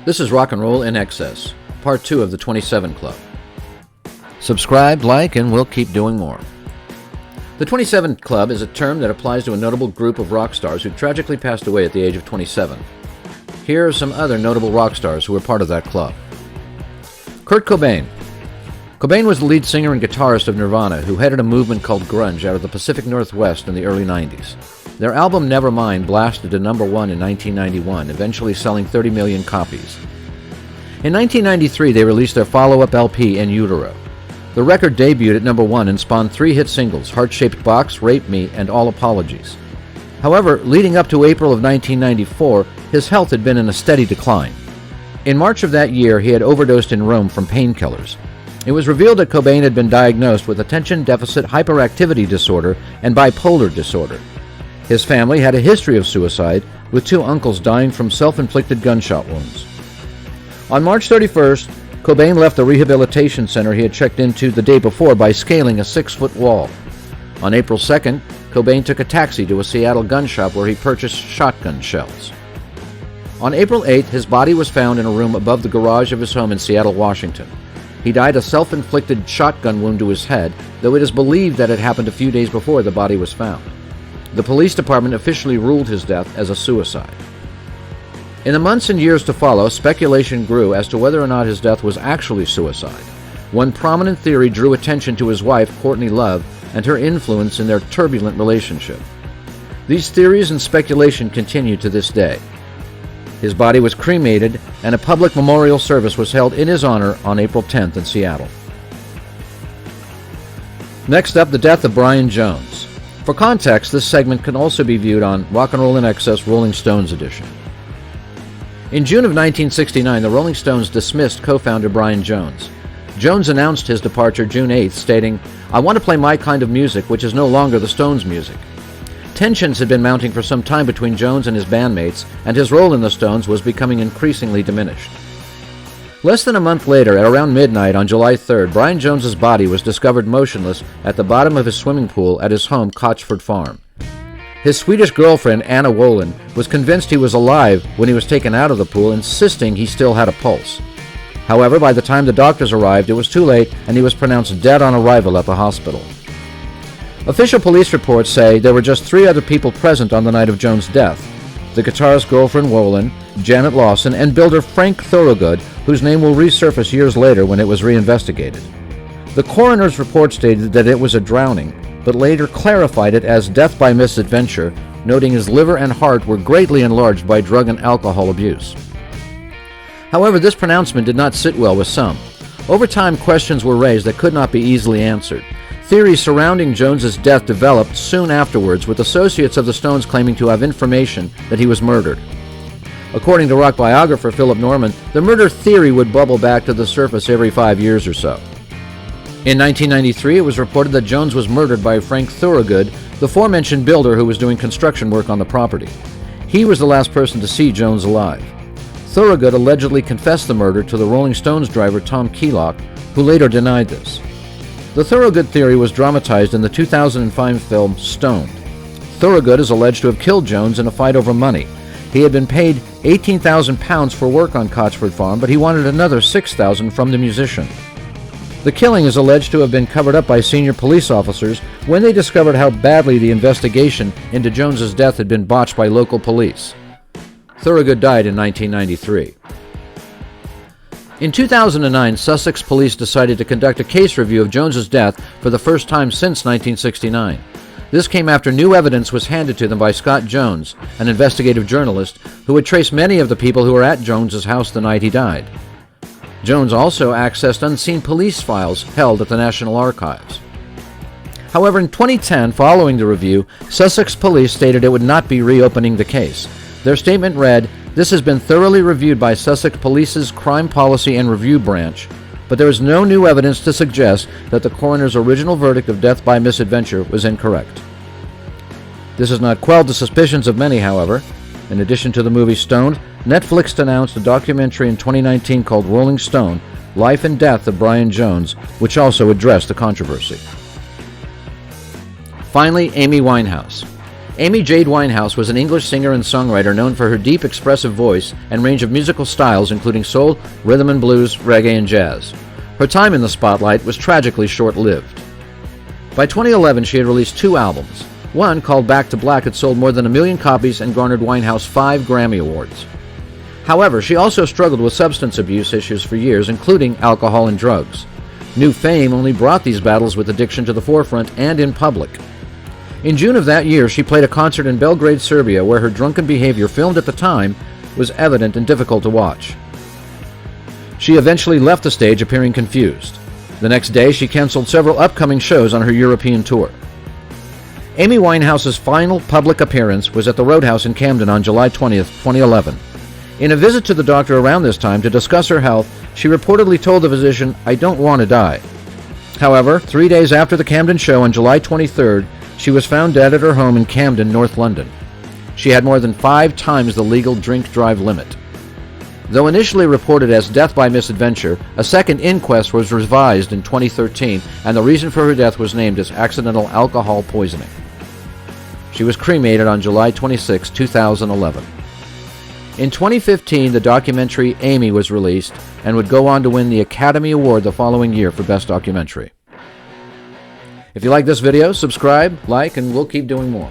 This is Rock and Roll in Excess, Part 2 of the 27 Club. Subscribe, like, and we'll keep doing more. The 27 Club is a term that applies to a notable group of rock stars who tragically passed away at the age of 27. Here are some other notable rock stars who were part of that club. Kurt Cobain. Cobain was the lead singer and guitarist of Nirvana, who headed a movement called grunge out of the Pacific Northwest in the early 90s. Their album Nevermind blasted to number 1 in 1991, eventually selling 30 million copies. In 1993, they released their follow-up LP, In Utero. The record debuted at number 1 and spawned 3 hit singles, Heart-Shaped Box, Rape Me, and All Apologies. However, leading up to April of 1994, his health had been in a steady decline. In March of that year, he had overdosed in Rome from painkillers. It was revealed that Cobain had been diagnosed with attention deficit hyperactivity disorder and bipolar disorder. His family had a history of suicide, with 2 uncles dying from self-inflicted gunshot wounds. On March 31st, Cobain left the rehabilitation center he had checked into the day before by scaling a 6-foot wall. On April 2nd, Cobain took a taxi to a Seattle gun shop where he purchased shotgun shells. On April 8th, his body was found in a room above the garage of his home in Seattle, Washington. He died a self-inflicted shotgun wound to his head, though it is believed that it happened a few days before the body was found. The police department officially ruled his death as a suicide. In the months and years to follow, speculation grew as to whether or not his death was actually suicide. One prominent theory drew attention to his wife, Courtney Love, and her influence in their turbulent relationship. These theories and speculation continue to this day. His body was cremated, and a public memorial service was held in his honor on April 10th in Seattle. Next up, the death of Brian Jones. For context, this segment can also be viewed on Rock and Roll in Excess Rolling Stones edition. In June of 1969, the Rolling Stones dismissed co-founder Brian Jones. Jones announced his departure June 8th, stating, "I want to play my kind of music, which is no longer the Stones' music." Tensions had been mounting for some time between Jones and his bandmates, and his role in the Stones was becoming increasingly diminished. Less than a month later, at around midnight on July 3rd, Brian Jones's body was discovered motionless at the bottom of his swimming pool at his home, Cotchford Farm. His Swedish girlfriend, Anna Wollin, was convinced he was alive when he was taken out of the pool, insisting he still had a pulse. However, by the time the doctors arrived, it was too late, and he was pronounced dead on arrival at the hospital. Official police reports say there were just 3 other people present on the night of Jones' death: the guitarist's girlfriend, Wollin, Janet Lawson, and builder Frank Thorogood, whose name will resurface years later when it was reinvestigated. The coroner's report stated that it was a drowning, but later clarified it as death by misadventure, noting his liver and heart were greatly enlarged by drug and alcohol abuse. However, this pronouncement did not sit well with some. Over time, questions were raised that could not be easily answered. Theories surrounding Jones's death developed soon afterwards, with associates of the Stones claiming to have information that he was murdered. According to rock biographer Philip Norman, the murder theory would bubble back to the surface every 5 years or so. In 1993, it was reported that Jones was murdered by Frank Thorogood, the aforementioned builder who was doing construction work on the property. He was the last person to see Jones alive. Thorogood allegedly confessed the murder to the Rolling Stones driver Tom Keelock, who later denied this. The Thorogood theory was dramatized in the 2005 film Stoned. Thorogood is alleged to have killed Jones in a fight over money. He had been paid £18,000 for work on Cotchford Farm, but he wanted another $6,000 from the musician. The killing is alleged to have been covered up by senior police officers when they discovered how badly the investigation into Jones's death had been botched by local police. Thorogood died in 1993. In 2009, Sussex police decided to conduct a case review of Jones's death for the first time since 1969. This came after new evidence was handed to them by Scott Jones, an investigative journalist who had traced many of the people who were at Jones's house the night he died. Jones also accessed unseen police files held at the National Archives. However, in 2010, following the review, Sussex police stated it would not be reopening the case. Their statement read, "This has been thoroughly reviewed by Sussex Police's Crime Policy and Review Branch, but there is no new evidence to suggest that the coroner's original verdict of death by misadventure was incorrect." This has not quelled the suspicions of many, however. In addition to the movie Stoned, Netflix announced a documentary in 2019 called Rolling Stone, Life and Death of Brian Jones, which also addressed the controversy. Finally, Amy Winehouse. Amy Jade Winehouse was an English singer and songwriter known for her deep, expressive voice and range of musical styles including soul, rhythm and blues, reggae, and jazz. Her time in the spotlight was tragically short-lived. By 2011, she had released 2 albums. One, called Back to Black, had sold more than 1 million copies and garnered Winehouse 5 Grammy Awards. However, she also struggled with substance abuse issues for years, including alcohol and drugs. New fame only brought these battles with addiction to the forefront and in public. In June of that year, she played a concert in Belgrade, Serbia, where her drunken behavior, filmed at the time, was evident and difficult to watch. She eventually left the stage appearing confused. The next day, she canceled several upcoming shows on her European tour. Amy Winehouse's final public appearance was at the Roadhouse in Camden on July 20th, 2011. In a visit to the doctor around this time to discuss her health, she reportedly told the physician, "I don't want to die." However, 3 days after the Camden show on July 23rd, she was found dead at her home in Camden, North London. She had more than 5 times the legal drink-drive limit. Though initially reported as death by misadventure, a second inquest was revised in 2013, and the reason for her death was named as accidental alcohol poisoning. She was cremated on July 26, 2011. In 2015, the documentary Amy was released and would go on to win the Academy Award the following year for Best Documentary. If you like this video, subscribe, like, and we'll keep doing more.